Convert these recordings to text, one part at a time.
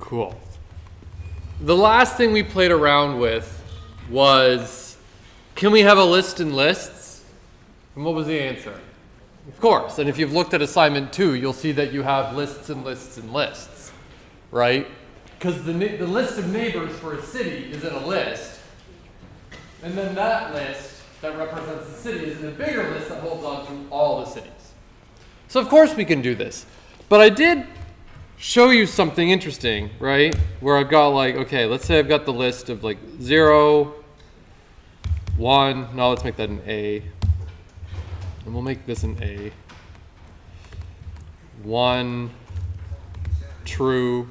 Cool. The last thing we played around with was, can we have a list in lists? And what was the answer? Of course. And if you've looked at assignment 2, you'll see that you have lists and lists and lists, right? Because the list of neighbors for a city is in a list. And then that list that represents the city is in a bigger list that holds on to all the cities. So of course we can do this. But I did show you something interesting, right? Where I've got like, okay, let's say I've got the list of like 0, 1. Now let's make that an A. And we'll make this an A. 1, true,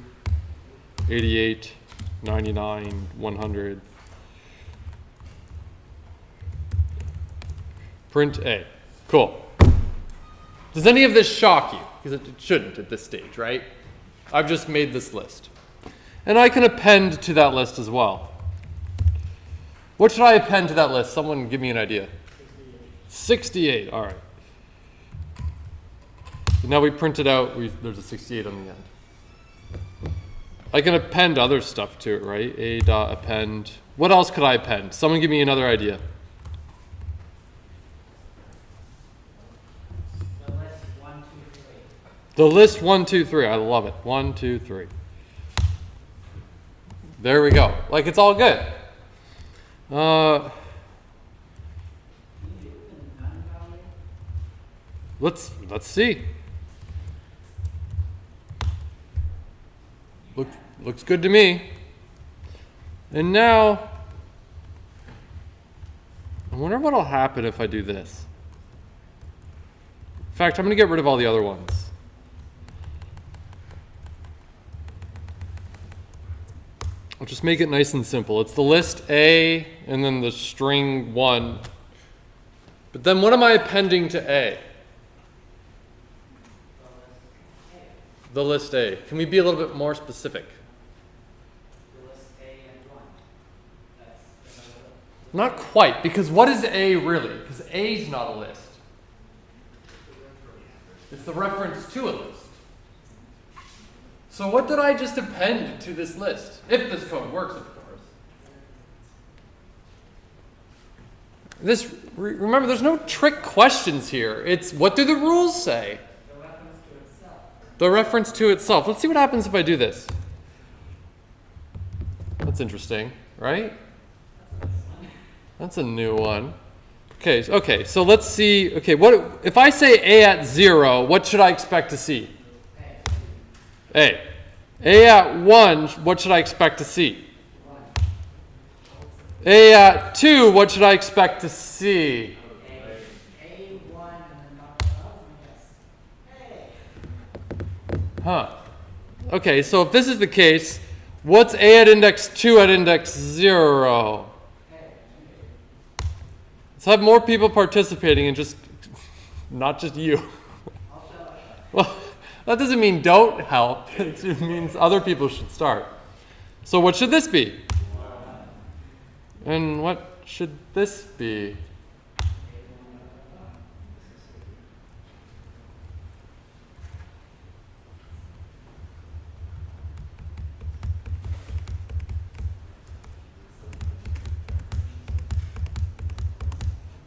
88, 99, 100. Print A. Cool. Does any of this shock you? Because it shouldn't at this stage, right? I've just made this list. And I can append to that list as well. What should I append to that list? Someone give me an idea. 68. All right. So now we print it out. There's a 68 on the end. I can append other stuff to it, right? A dot append. What else could I append? Someone give me another idea. The list 1, 2, 3. I love it. 1, 2, 3. There we go. Like it's all good. Let's see. Looks good to me. And now, I wonder what'll happen if I do this. In fact, I'm going to get rid of all the other ones. I'll just make it nice and simple. It's the list A and then the string 1. But then what am I appending to A? The list A. Can we be a little bit more specific? The list A and 1. That's not quite, because what is A really? Because A is not a list. It's the reference to a list. So what did I just append to this list? If this code works, of course. Remember, there's no trick questions here. It's what do the rules say? the reference to itself. The reference to itself. Let's see what happens if I do this. That's interesting, right? That's a new one. Okay, so let's see. Okay, what if I say A at 0, what should I expect to see? A. A at 1, what should I expect to see? A at 2, what should I expect to see? A1 and then Huh. Okay, so if this is the case, what's A at index 2 at index 0? Let's have more people participating and just, not just you. Well, that doesn't mean don't help. It just means other people should start. So what should this be? And what should this be?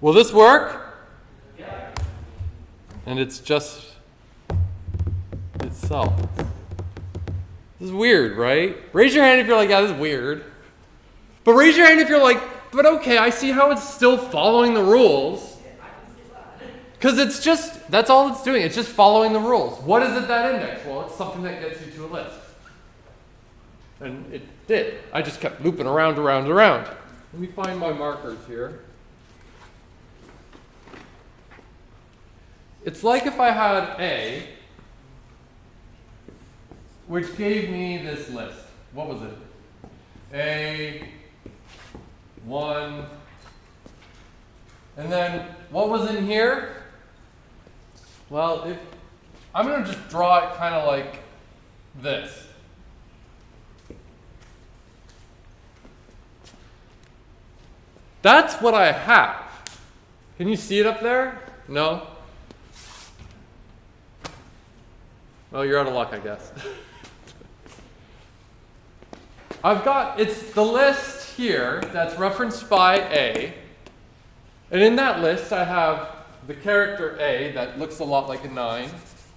Will this work? Yeah. And it's just itself. This is weird, right? Raise your hand if you're like, yeah, this is weird. But raise your hand if you're like, but okay, I see how it's still following the rules. Because it's just, that's all it's doing. It's just following the rules. What is at that index? Well, it's something that gets you to a list. And it did. I just kept looping around. Let me find my markers here. It's like if I had A, which gave me this list. What was it? A, 1, and then what was in here? Well, I'm going to just draw it kind of like this. That's what I have. Can you see it up there? No? Well, you're out of luck, I guess. it's the list here that's referenced by A. And in that list, I have the character A that looks a lot like a 9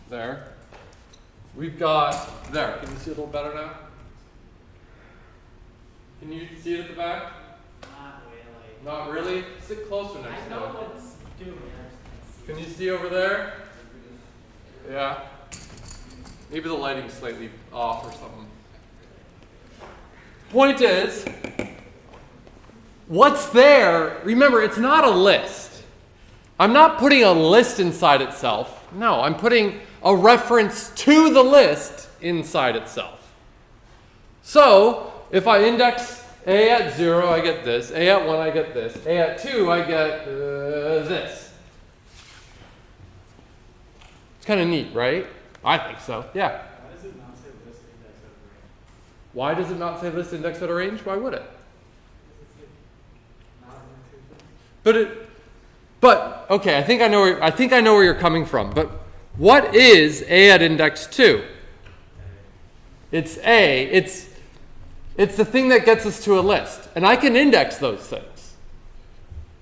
there. We've got, there, can you see it a little better now? Can you see it at the back? Not really. Not really? Sit closer I next to know it. what's doing it. Can you see over there? Yeah. Maybe the lighting's slightly off or something. Point is, what's there, remember, it's not a list. I'm not putting a list inside itself. No, I'm putting a reference to the list inside itself. So, if I index A at 0, I get this. A at 1, I get this. A at 2, I get this. It's kind of neat, right? I think so, yeah. Why does it not say list index out of range? Why does it not say list index out of range? Why would it? But okay, I think I know where you're coming from. But what is A at index 2? It's A. It's the thing that gets us to a list, and I can index those things.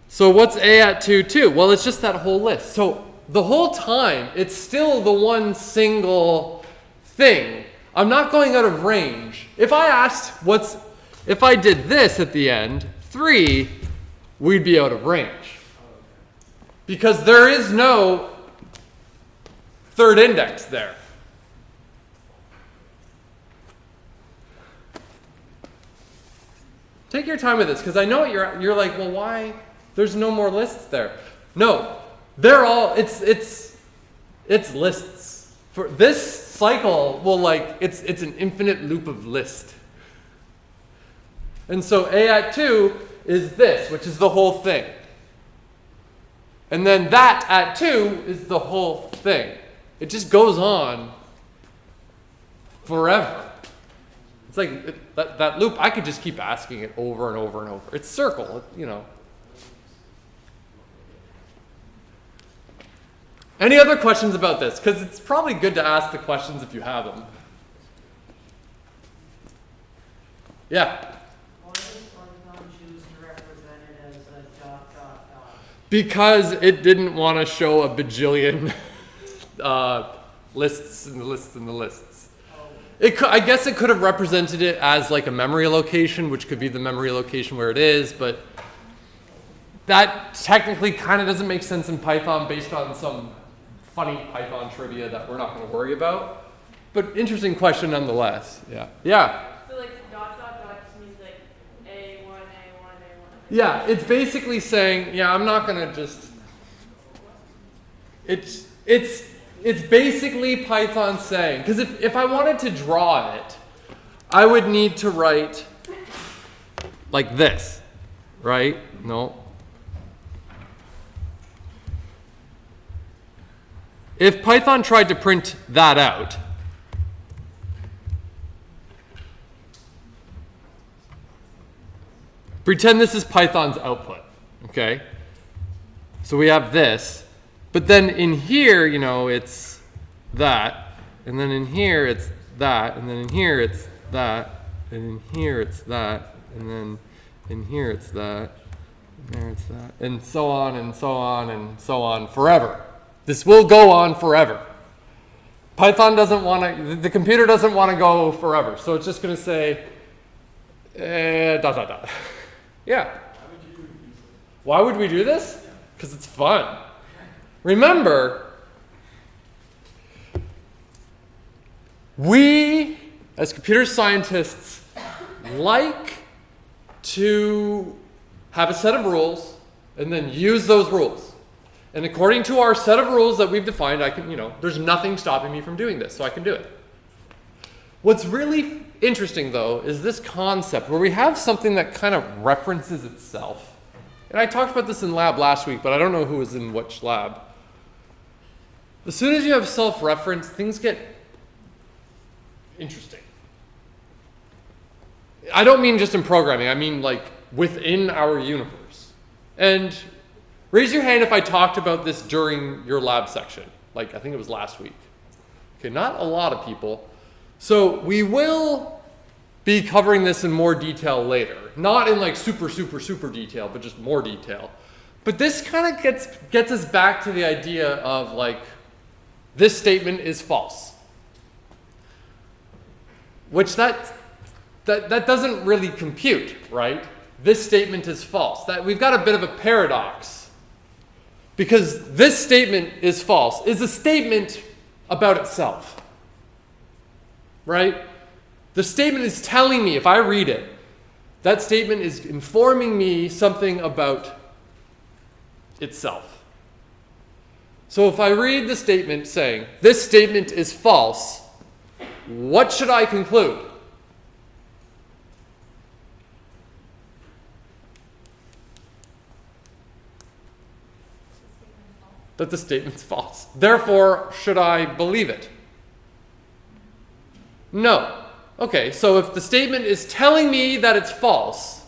So what's A at 2? Well, it's just that whole list. So the whole time, it's still the one single thing. I'm not going out of range. If I did this at the end, 3, we'd be out of range. Because there is no third index there. Take your time with this, because I know you're like, well, why? There's no more lists there. No, they're all, it's lists. For this cycle will it's an infinite loop of list. And so A at 2 is this, which is the whole thing. And then that at 2 is the whole thing. It just goes on forever. It's like that loop, I could just keep asking it over and over and over. It's circle, you know. Any other questions about this? Because it's probably good to ask the questions if you have them. Yeah? Why does Python choose to represent it as a dot, dot, dot? Because it didn't want to show a bajillion lists and the lists and the lists. I guess it could have represented it as like a memory location, which could be the memory location where it is, but that technically kind of doesn't make sense in Python based on some funny Python trivia that we're not going to worry about. But interesting question nonetheless. Yeah. Yeah. So like dot dot dot just means like A1, A1, A1. Yeah, it's basically saying, yeah, I'm not going to just... It's basically Python saying, because if I wanted to draw it, I would need to write like this, right? No. If Python tried to print that out, pretend this is Python's output, okay? So we have this, but then in here, you know, it's that, and then in here it's that, and then in here it's that, and in here it's that, and then in here it's that, and there it's that, and so on and so on and so on forever. This will go on forever. Python doesn't want to, the computer doesn't want to go forever, so it's just going to say, dot, dot, dot. Yeah. Why would we do this? Because it's fun. Remember, we, as computer scientists, like to have a set of rules and then use those rules. And according to our set of rules that we've defined, I can, you know, there's nothing stopping me from doing this, so I can do it. What's really interesting, though, is this concept where we have something that kind of references itself. And I talked about this in lab last week, but I don't know who was in which lab. As soon as you have self-reference, things get interesting. I don't mean just in programming. I mean like within our universe. And raise your hand if I talked about this during your lab section. Like, I think it was last week. Okay, not a lot of people. So we will be covering this in more detail later. Not in like super detail, but just more detail. But this kind of gets us back to the idea of like, this statement is false. Which that doesn't really compute, right? This statement is false. We've got a bit of a paradox. Because this statement is false is a statement about itself. Right? The statement is telling me, if I read it, that statement is informing me something about itself. So if I read the statement saying, this statement is false, what should I conclude? That the statement's false. Therefore, should I believe it? No. Okay, so if the statement is telling me that it's false,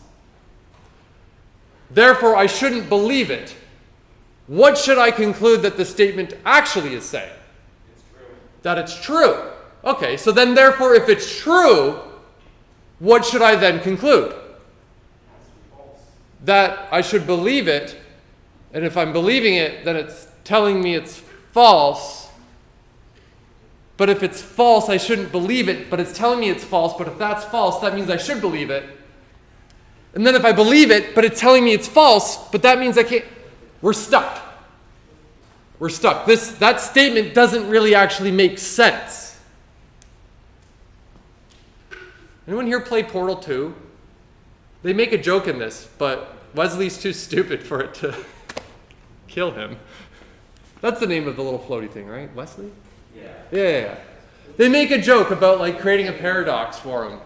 therefore I shouldn't believe it, what should I conclude that the statement actually is saying? It's true. That it's true. Okay, so then therefore if it's true, what should I then conclude? False. That I should believe it, and if I'm believing it, then it's telling me it's false. But if it's false, I shouldn't believe it, but it's telling me it's false. But if that's false, that means I should believe it. And then if I believe it, but it's telling me it's false, but that means I can't. We're stuck. We're stuck. That statement doesn't really actually make sense. Anyone here play Portal 2? They make a joke in this, but Wesley's too stupid for it to kill him. That's the name of the little floaty thing, right? Wesley? Yeah. They make a joke about like creating a paradox for him.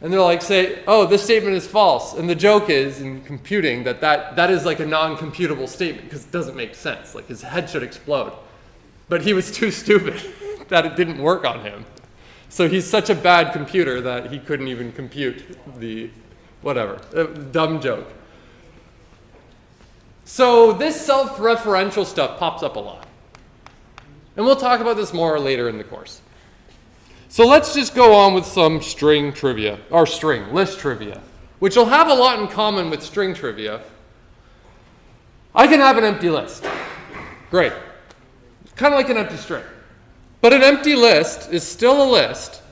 And they're like, say, oh, this statement is false. And the joke is, in computing, that is like a non-computable statement because it doesn't make sense. Like his head should explode. But he was too stupid that it didn't work on him. So he's such a bad computer that he couldn't even compute the whatever, dumb joke. So this self-referential stuff pops up a lot. And we'll talk about this more later in the course. So let's just go on with some string trivia, or string list trivia, which will have a lot in common with string trivia. I can have an empty list. Great. Kind of like an empty string. But an empty list is still a list.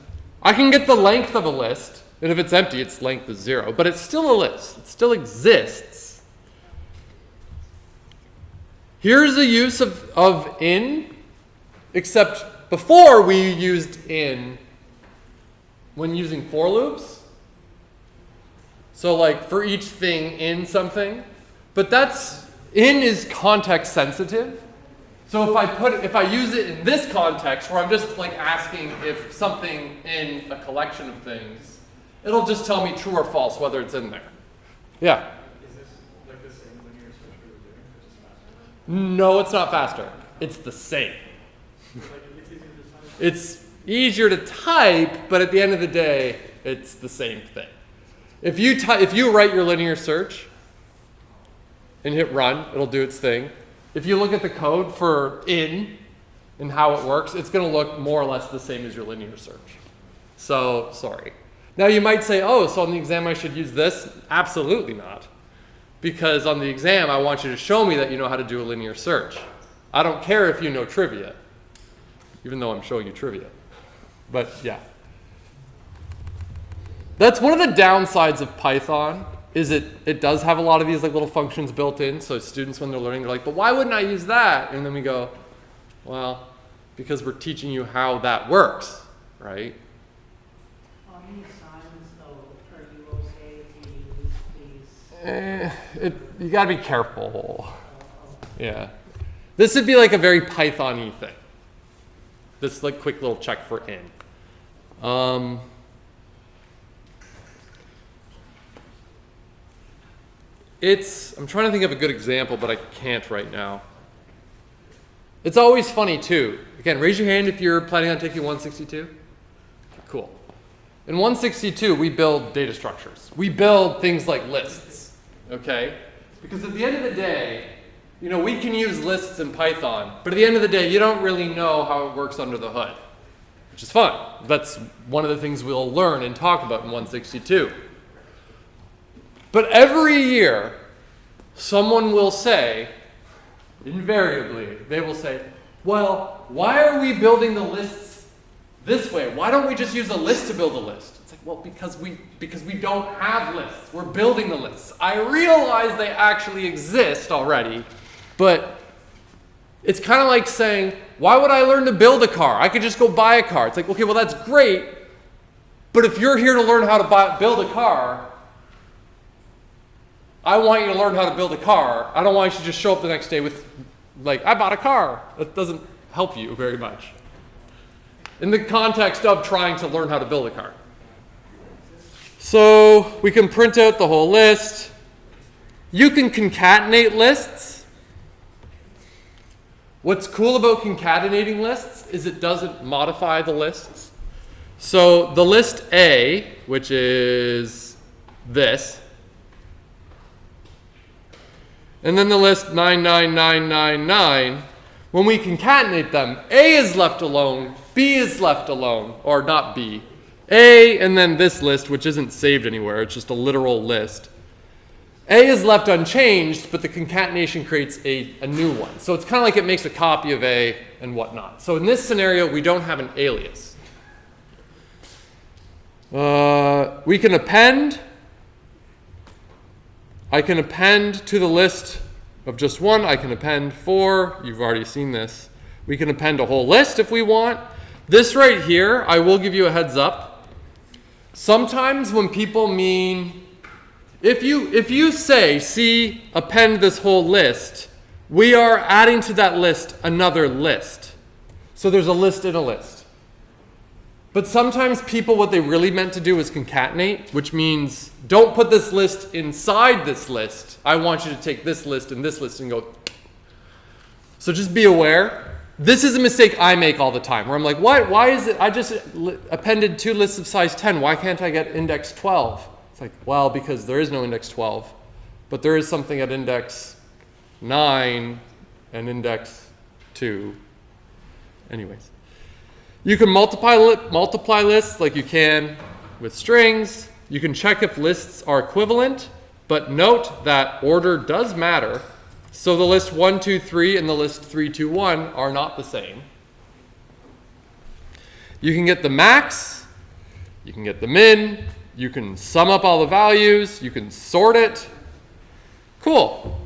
I can get the length of a list, and if it's empty, its length is 0. But it's still a list. It still exists. Here's a use of in, except before we used in when using for loops. So like for each thing in something. But in is context sensitive. So if I use it in this context where I'm just like asking if something in a collection of things, it'll just tell me true or false whether it's in there. Yeah. Is this like the same linear search we were doing, but just faster? No, it's not faster. It's the same. Like it's easier to type. It's easier to type, but at the end of the day, it's the same thing. If you write your linear search and hit run, it'll do its thing. If you look at the code for in and how it works, it's going to look more or less the same as your linear search. So, sorry. Now you might say, oh, so on the exam I should use this? Absolutely not. Because on the exam, I want you to show me that you know how to do a linear search. I don't care if you know trivia, even though I'm showing you trivia. But yeah. That's one of the downsides of Python, is it does have a lot of these like little functions built in. So students, when they're learning, they're like, but why wouldn't I use that? And then we go, well, because we're teaching you how that works, right? On the assignments though, are you okay if you use these? You gotta be careful. Yeah. This would be like a very Python-y thing. This like quick little check for in. I'm trying to think of a good example, but I can't right now. It's always funny too. Again, raise your hand if you're planning on taking 162. Cool. In 162, we build data structures. We build things like lists, okay? Because at the end of the day, we can use lists in Python, but at the end of the day, you don't really know how it works under the hood. which is fine. That's one of the things we'll learn and talk about in 162. But every year, someone will say, invariably, they will say, well, why are we building the lists this way? Why don't we just use a list to build a list? It's like, well, because we don't have lists. We're building the lists. I realize they actually exist already, but it's kind of like saying, why would I learn to build a car? I could just go buy a car. It's like, okay, well, that's great, but if you're here to learn how to build a car, I want you to learn how to build a car. I don't want you to just show up the next day with, like, I bought a car. That doesn't help you very much in the context of trying to learn how to build a car. So we can print out the whole list. You can concatenate lists. What's cool about concatenating lists is it doesn't modify the lists. So the list A, which is this, and then the list 99999, when we concatenate them, A is left alone, B is left alone, or not B. A and then this list, which isn't saved anywhere, it's just a literal list. A is left unchanged, but the concatenation creates a new one. So it's kind of like it makes a copy of A and whatnot. So in this scenario, we don't have an alias. We can append. I can append to the list of just one. I can append 4. You've already seen this. We can append a whole list if we want. This right here, I will give you a heads up. Sometimes when people mean, if you say, see, append this whole list, we are adding to that list another list. So there's a list in a list. But sometimes people, what they really meant to do is concatenate, which means don't put this list inside this list. I want you to take this list and go. So just be aware. This is a mistake I make all the time, where I'm like, why is it, I just appended 2 lists of size 10. Why can't I get index 12? It's like, well, because there is no index 12, but there is something at index 9 and index 2. Anyways. You can multiply lists like you can with strings. You can check if lists are equivalent, but note that order does matter. So the list 1, 2, 3 and the list 3, 2, 1 are not the same. You can get the max, you can get the min, you can sum up all the values, you can sort it. Cool.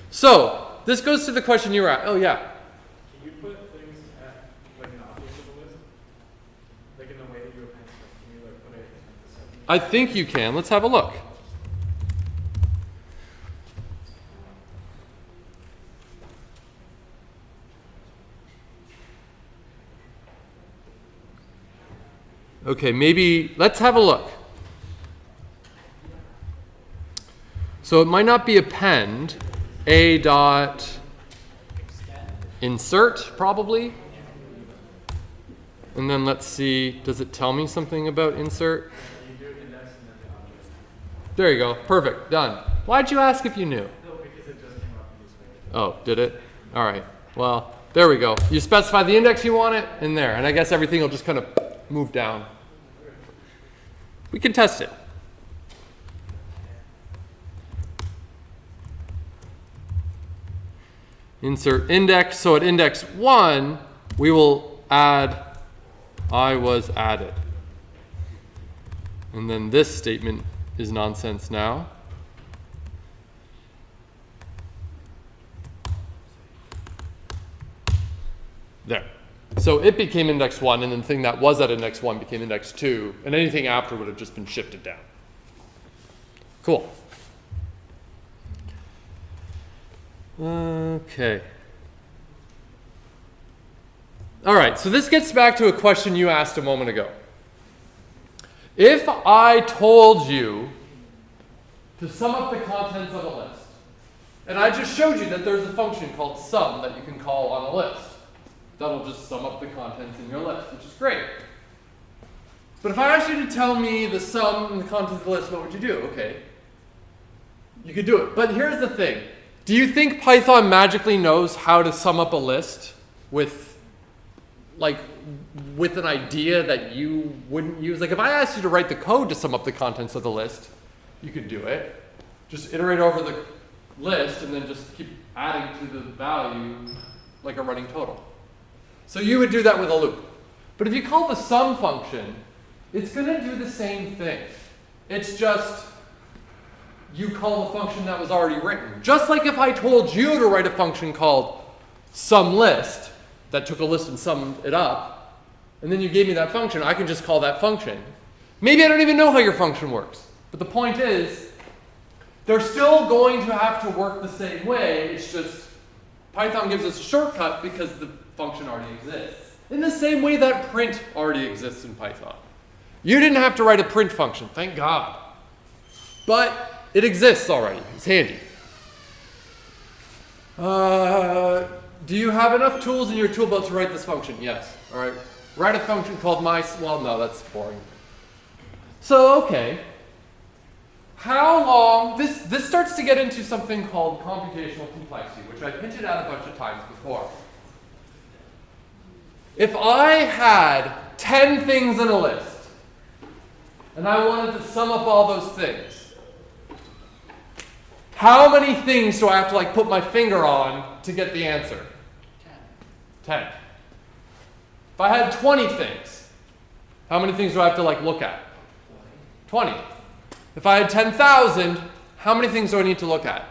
So this goes to the question you were at. Oh yeah. Can you put things at like an object of the list? Like in the way that you append stuff, can you like put it in the second? I think you can. Let's have a look. Okay, maybe let's have a look. So it might not be append, a dot insert probably. And then let's see, does it tell me something about insert? You do index and then the object. There you go, perfect, done. Why'd you ask if you knew? No, because it just came up in this way. Oh, did it? All right, well, there we go. You specify the index you want it in there, and I guess everything will just kind of move down. We can test it. Insert index. So at index 1, we will add I was added. And then this statement is nonsense now. There. So it became index 1, and then the thing that was at index 1 became index 2, and anything after would have just been shifted down. Cool. Okay. All right, so this gets back to a question you asked a moment ago. If I told you to sum up the contents of a list, and I just showed you that there's a function called sum that you can call on a list, that'll just sum up the contents in your list, which is great. But if I asked you to tell me the sum and the contents of the list, what would you do? Okay, you could do it. But here's the thing. Do you think Python magically knows how to sum up a list with, like, with an idea that you wouldn't use. Like if I asked you to write the code to sum up the contents of the list, you could do it. Just iterate over the list and then just keep adding to the value like a running total. So you would do that with a loop. But if you call the sum function, it's going to do the same thing. It's just you call the function that was already written. Just like if I told you to write a function called SumList that took a list and summed it up, and then you gave me that function, I can just call that function. Maybe I don't even know how your function works. But the point is, they're still going to have to work the same way. It's just Python gives us a shortcut because the function already exists. In the same way that print already exists in Python. You didn't have to write a print function, thank God. But it exists already. It's handy. Do you have enough tools in your tool belt to write this function? Yes. All right. Write a function called well, no, that's boring. So, okay. How long, this starts to get into something called computational complexity, which I've hinted at a bunch of times before. If I had 10 things in a list, and I wanted to sum up all those things, how many things do I have to like put my finger on to get the answer? 10. If I had 20 things, how many things do I have to like look at? 20. If I had 10,000, how many things do I need to look at?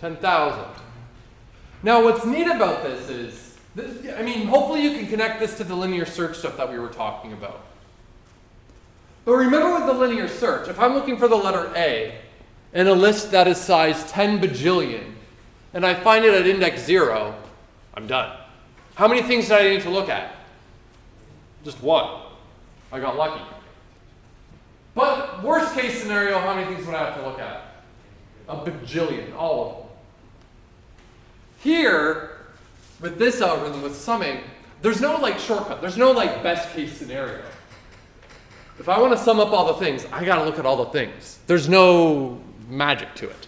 10,000. Now what's neat about this is, hopefully you can connect this to the linear search stuff that we were talking about. But remember with the linear search, if I'm looking for the letter A in a list that is size 10 bajillion, and I find it at index 0, I'm done. How many things did I need to look at? Just one. I got lucky. But worst case scenario, how many things would I have to look at? A bajillion, all of them. Here, with this algorithm, with summing, there's no like shortcut. There's no like best case scenario. If I want to sum up all the things, I got to look at all the things. There's no magic to it.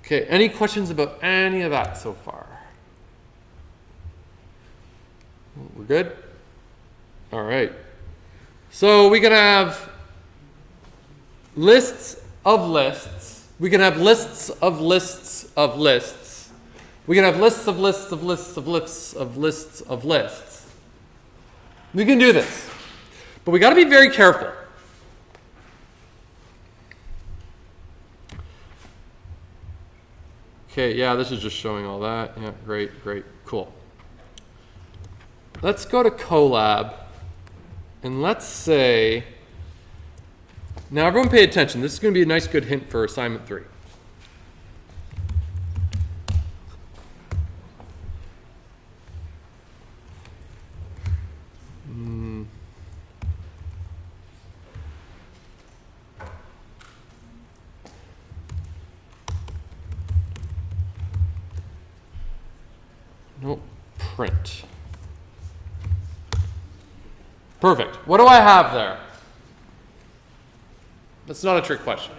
Okay, any questions about any of that so far? We're good? All right. So we can have lists of lists. We can have lists of lists of lists. We can have lists of lists of lists of lists of lists of lists. We can do this. But we got to be very careful. Okay, yeah, this is just showing all that. Yeah, great, cool. Let's go to Colab, and let's say, now everyone pay attention. This is going to be a nice good hint for assignment 3. Nope, print. Perfect. What do I have there? That's not a trick question.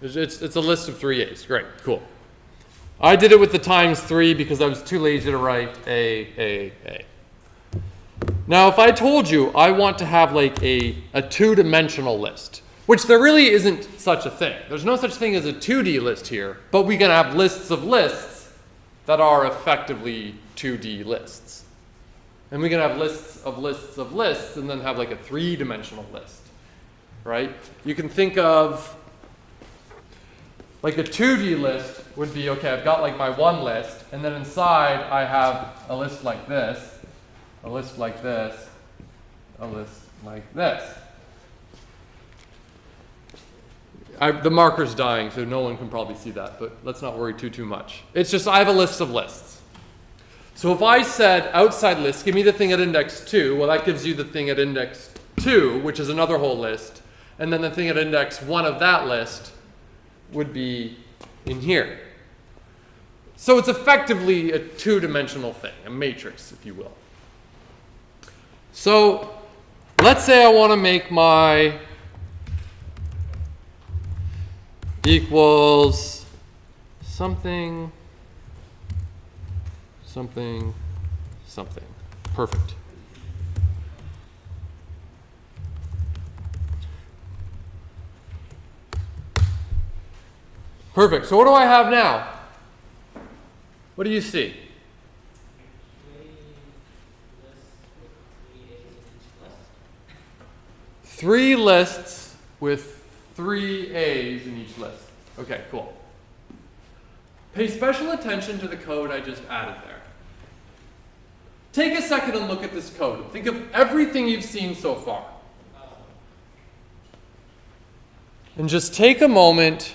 It's a list of 3 A's. Great, cool. I did it with the times 3 because I was too lazy to write A. Now, if I told you I want to have like a 2-dimensional list, which there really isn't such a thing. There's no such thing as a 2D list here, but we can have lists of lists that are effectively 2D lists. And we can have lists of lists of lists and then have like a 3-dimensional list, right? You can think of like a 2D list would be, okay, I've got like my one list, and then inside I have a list like this, a list like this, a list like this. The marker's dying, so no one can probably see that, but let's not worry too much. It's just I have a list of lists. So if I said outside list, give me the thing at index 2, well, that gives you the thing at index 2, which is another whole list, and then the thing at index 1 of that list would be in here. So it's effectively a 2-dimensional thing, a matrix, if you will. So let's say I want to make my equals something something, something. Perfect. Perfect. So what do I have now? What do you see? Three lists with 3 A's in each list. Okay, cool. Pay special attention to the code I just added there. Take a second and look at this code. Think of everything you've seen so far. And just take a moment.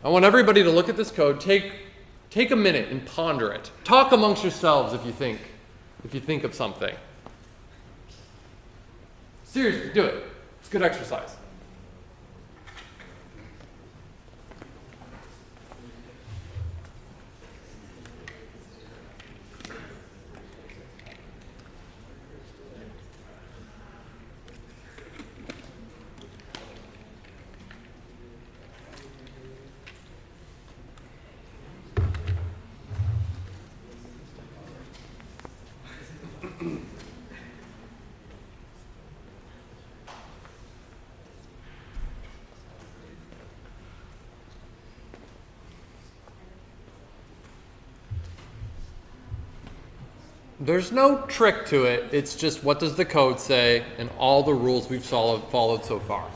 I want everybody to look at this code. Take a minute and ponder it. Talk amongst yourselves if you think of something. Seriously, do it. It's good exercise. There's no trick to it. It's just what does the code say and all the rules we've followed so far.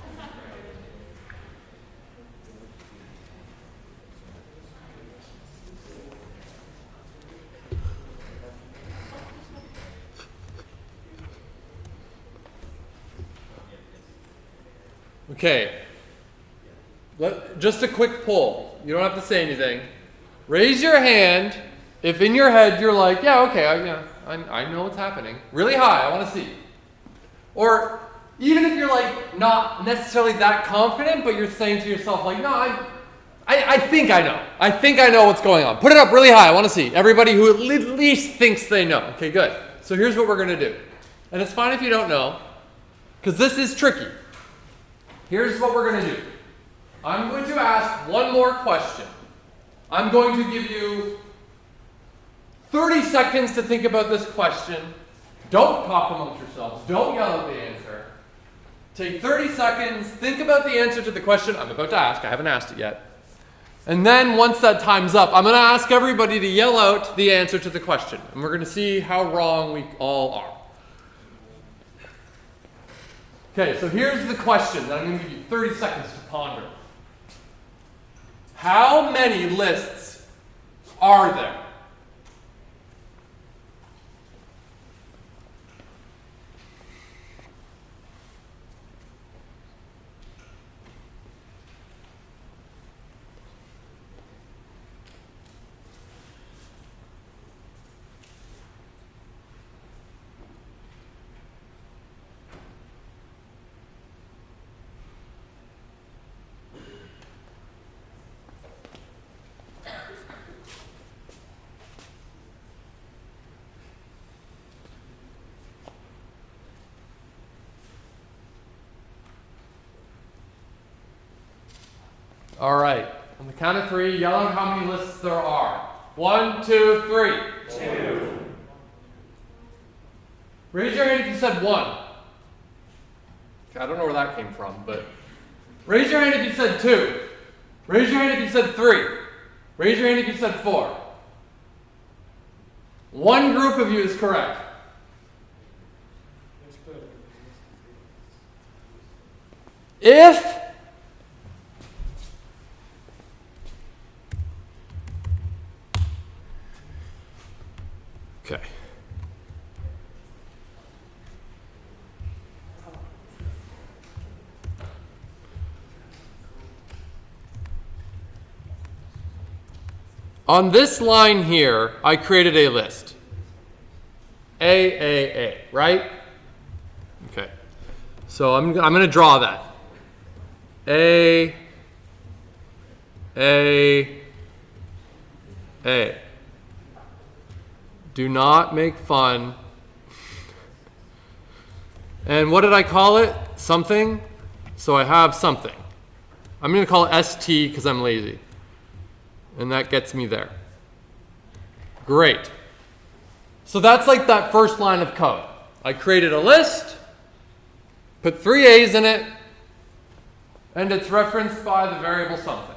Okay. Just a quick poll. You don't have to say anything. Raise your hand if in your head you're like, yeah, okay, I know what's happening. Really high, I want to see. Or even if you're like not necessarily that confident, but you're saying to yourself like, no, I think I know. I think I know what's going on. Put it up really high, I want to see. Everybody who at least thinks they know. Okay, good. So here's what we're going to do. And it's fine if you don't know, because this is tricky. Here's what we're going to do. I'm going to ask one more question. I'm going to give you 30 seconds to think about this question. Don't talk amongst yourselves. Don't yell out the answer. Take 30 seconds, think about the answer to the question I'm about to ask. I haven't asked it yet. And then once that time's up, I'm going to ask everybody to yell out the answer to the question. And we're going to see how wrong we all are. Okay, so here's the question that I'm going to give you 30 seconds to ponder. How many lists are there? All right. On the count of 3, yell out how many lists there are. 1, 2, 3. 2. Raise your hand if you said 1. Okay, I don't know where that came from, but raise your hand if you said 2. Raise your hand if you said 3. Raise your hand if you said 4. One group of you is correct. If okay. On this line here, I created a list. A, right? Okay. So I'm going to draw that. A. Do not make fun. And what did I call it? Something. So I have something. I'm going to call it ST because I'm lazy. And that gets me there. Great. So that's like that first line of code. I created a list, put 3 A's in it, and it's referenced by the variable something.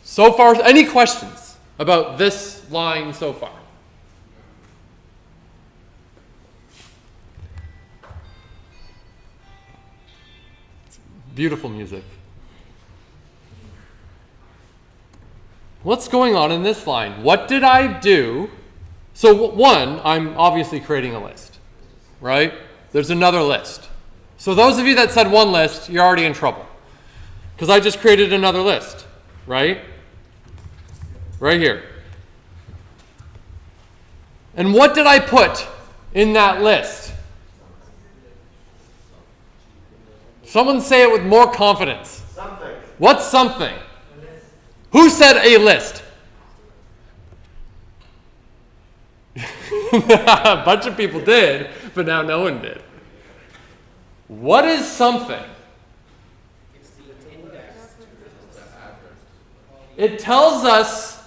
So far, any questions about this line so far? It's beautiful music. What's going on in this line? What did I do? So one, I'm obviously creating a list, right? There's another list. So those of you that said one list, you're already in trouble. Because I just created another list, right? Right here. And what did I put in that list? Someone say it with more confidence. Something. What's something? Who said a list? A bunch of people did, but now no one did. What is something? It tells us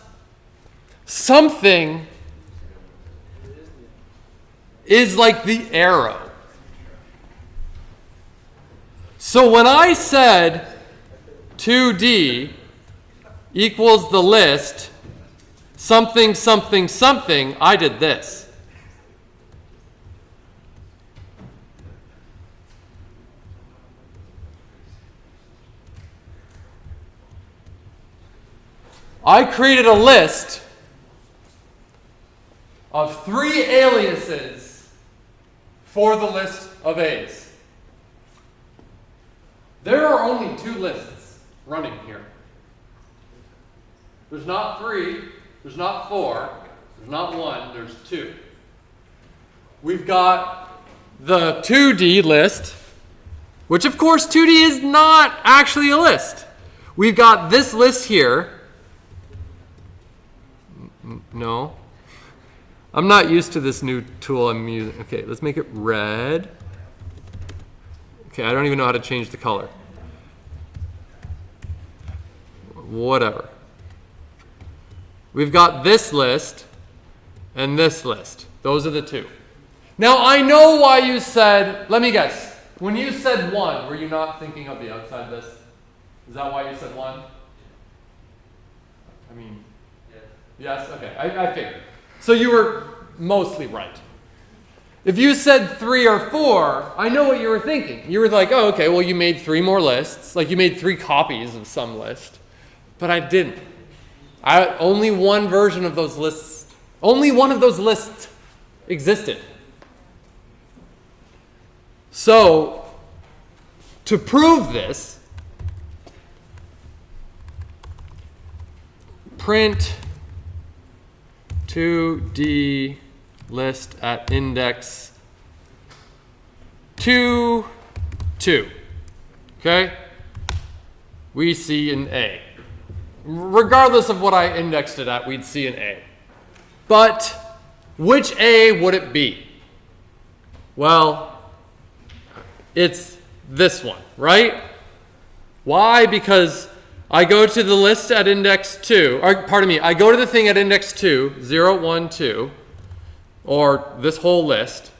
something is like the arrow. So when I said 2D equals the list something, something, something, I did this. I created a list of 3 aliases for the list of A's. There are only 2 lists running here. There's not 3, there's not 4, there's not 1, there's 2. We've got the 2D list, which of course 2D is not actually a list. We've got this list here. No. I'm not used to this new tool I'm using. Okay, let's make it red. Okay, I don't even know how to change the color. Whatever. We've got this list and this list. Those are the 2. Now, I know why you said, let me guess. When you said 1, were you not thinking of the outside list? Is that why you said 1? I mean, yes? Okay, I figured. So you were mostly right. If you said 3 or 4, I know what you were thinking. You were like, oh, okay, well, you made 3 more lists. Like, you made 3 copies of some list. But I didn't. Only one version of those lists, only one of those lists existed. So, to prove this, print 2D list at index 2, 2. Okay? We see an A. Regardless of what I indexed it at, we'd see an A. But which A would it be? Well, it's this one, right? Why? Because I go to the list at index 2, or pardon me, I go to the thing at index 2, 0, 1, 2, or this whole list,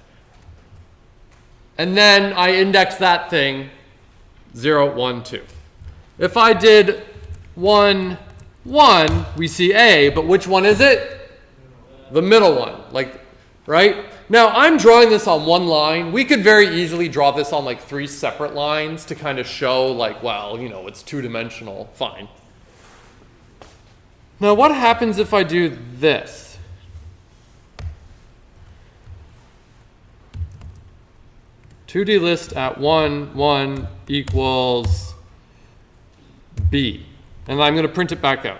and then I index that thing 0, 1, 2. If I did 1, 1, we see A, but which one is it? The middle one, like, right? Now, I'm drawing this on one line. We could very easily draw this on like 3 separate lines to kind of show like, well, you know, it's 2-dimensional, fine. Now, what happens if I do this? "2D list at 1, 1 equals B." And I'm going to print it back out.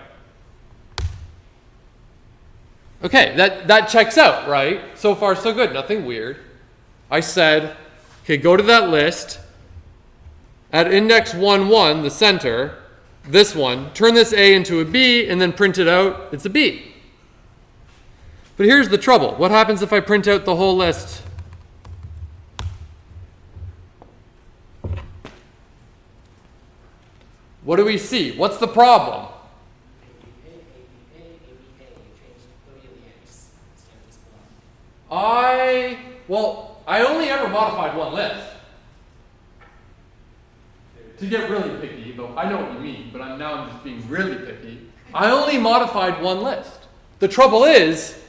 Okay, that checks out, right? So far, so good. Nothing weird. I said, okay, go to that list. At index 1, 1, the center, this one, turn this A into a B, and then print it out. It's a B. But here's the trouble. What happens if I print out the whole list? What do we see? What's the problem? I only ever modified one list. To get really picky, though I know what you mean, but now I'm just being really picky. I only modified one list. The trouble is,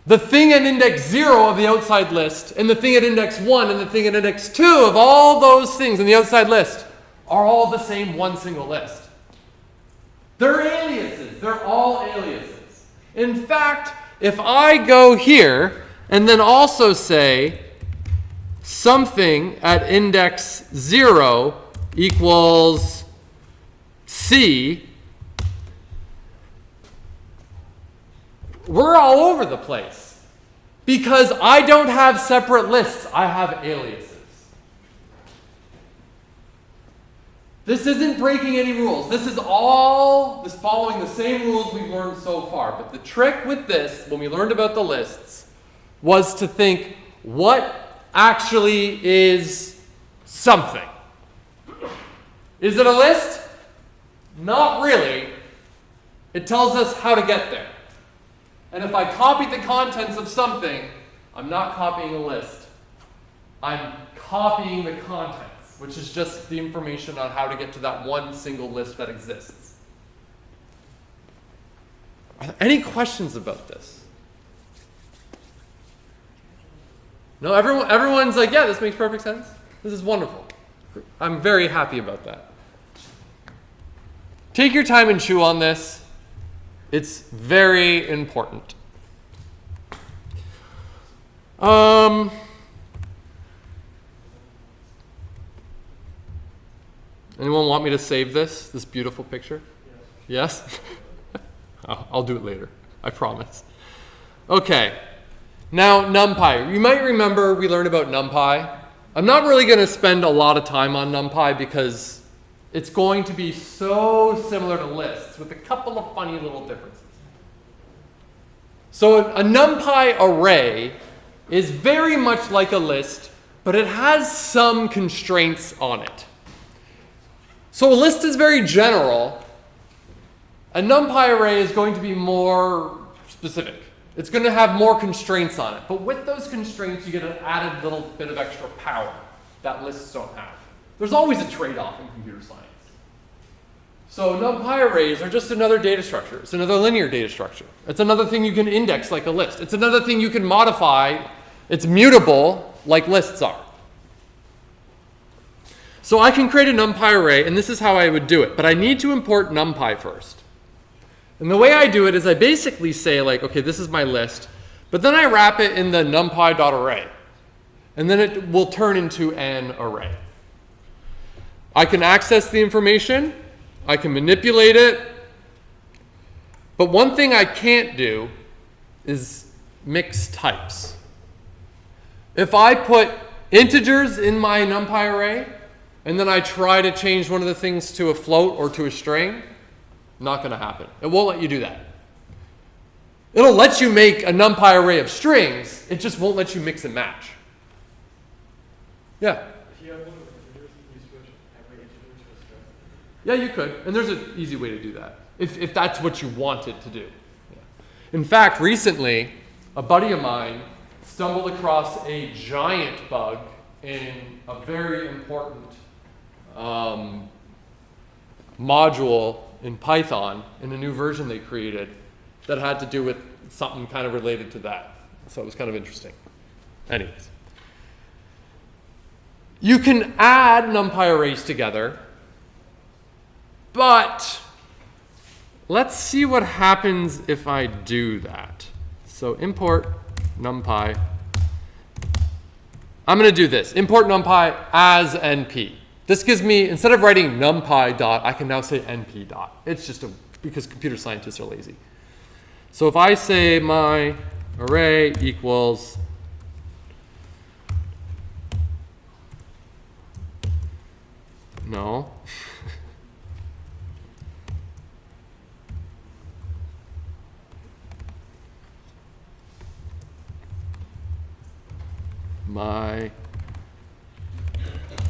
the thing at index 0 of the outside list, and the thing at index 1, and the thing at index 2 of all those things in the outside list are all the same one single list. They're aliases. They're all aliases. In fact, if I go here and then also say something at index 0 equals C, we're all over the place. Because I don't have separate lists, I have aliases. This isn't breaking any rules. This is following the same rules we've learned so far. But the trick with this, when we learned about the lists, was to think, what actually is something? Is it a list? Not really. It tells us how to get there. And if I copied the contents of something, I'm not copying a list. I'm copying the contents, which is just the information on how to get to that one single list that exists. Are there any questions about this? No, everyone's like, yeah, this makes perfect sense. This is wonderful. I'm very happy about that. Take your time and chew on this. It's very important. Anyone want me to save this beautiful picture? Yes? I'll do it later. I promise. Okay. Now, NumPy. You might remember we learned about NumPy. I'm not really going to spend a lot of time on NumPy because it's going to be so similar to lists with a couple of funny little differences. So a NumPy array is very much like a list, but it has some constraints on it. So a list is very general. A NumPy array is going to be more specific. It's going to have more constraints on it. But with those constraints, you get an added little bit of extra power that lists don't have. There's always a trade-off in computer science. So NumPy arrays are just another data structure. It's another linear data structure. It's another thing you can index like a list. It's another thing you can modify. It's mutable like lists are. So I can create a NumPy array, and this is how I would do it. But I need to import NumPy first. And the way I do it is I basically say, like, okay, this is my list. But then I wrap it in the numpy.array. And then it will turn into an array. I can access the information. I can manipulate it. But one thing I can't do is mix types. If I put integers in my NumPy array, and then I try to change one of the things to a float or to a string, not going to happen. It won't let you do that. It'll let you make a NumPy array of strings. It just won't let you mix and match. Yeah? If you have one of the integers, can you switch every integer to a string? Yeah, you could. And there's an easy way to do that, if that's what you wanted to do. Yeah. In fact, recently, a buddy of mine stumbled across a giant bug in a very important module in Python in a new version they created that had to do with something kind of related to that. So it was kind of interesting. Anyways. You can add NumPy arrays together, but let's see what happens if I do that. So import NumPy. I'm going to do this. Import NumPy as NP. This gives me, instead of writing NumPy dot, I can now say NP dot. It's just because computer scientists are lazy. So if I say my array equals no. My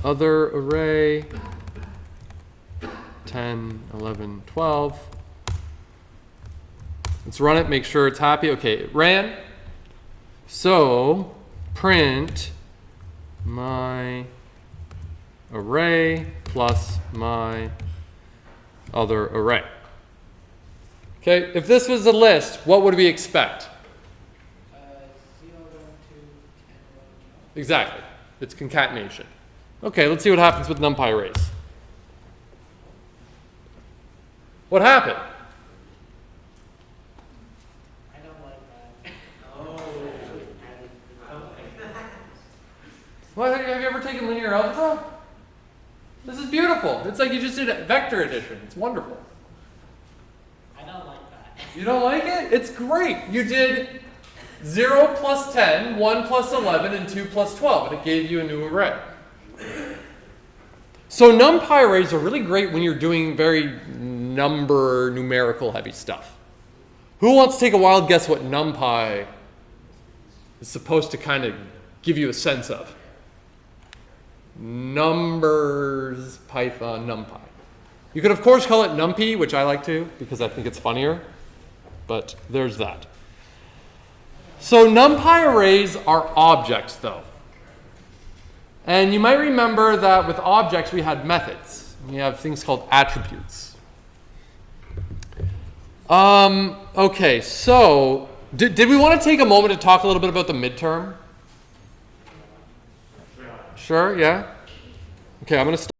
other array 10, 11, 12. Let's run it, make sure it's happy. Okay, it ran. So print my array plus my other array. Okay, if this was a list, what would we expect? 0, 1, 2, 10, 11, 12. Exactly. It's concatenation. Okay, let's see what happens with Numpy arrays. What happened? I don't like that. What, have you ever taken linear algebra? This is beautiful. It's like you just did vector addition. It's wonderful. I don't like that. You don't like it? It's great. You did 0 plus 10, 1 plus 11, and 2 plus 12, and it gave you a new array. So Numpy arrays are really great when you're doing very numerical heavy stuff. Who wants to take a wild guess what Numpy is supposed to kind of give you a sense of? Numbers, Python, Numpy. You could, of course, call it Numpy, which I like to because I think it's funnier, but there's that. So Numpy arrays are objects, though. And you might remember that with objects, we had methods. We have things called attributes. Okay, so did we want to take a moment to talk a little bit about the midterm? Sure, yeah? Okay, I'm going to start.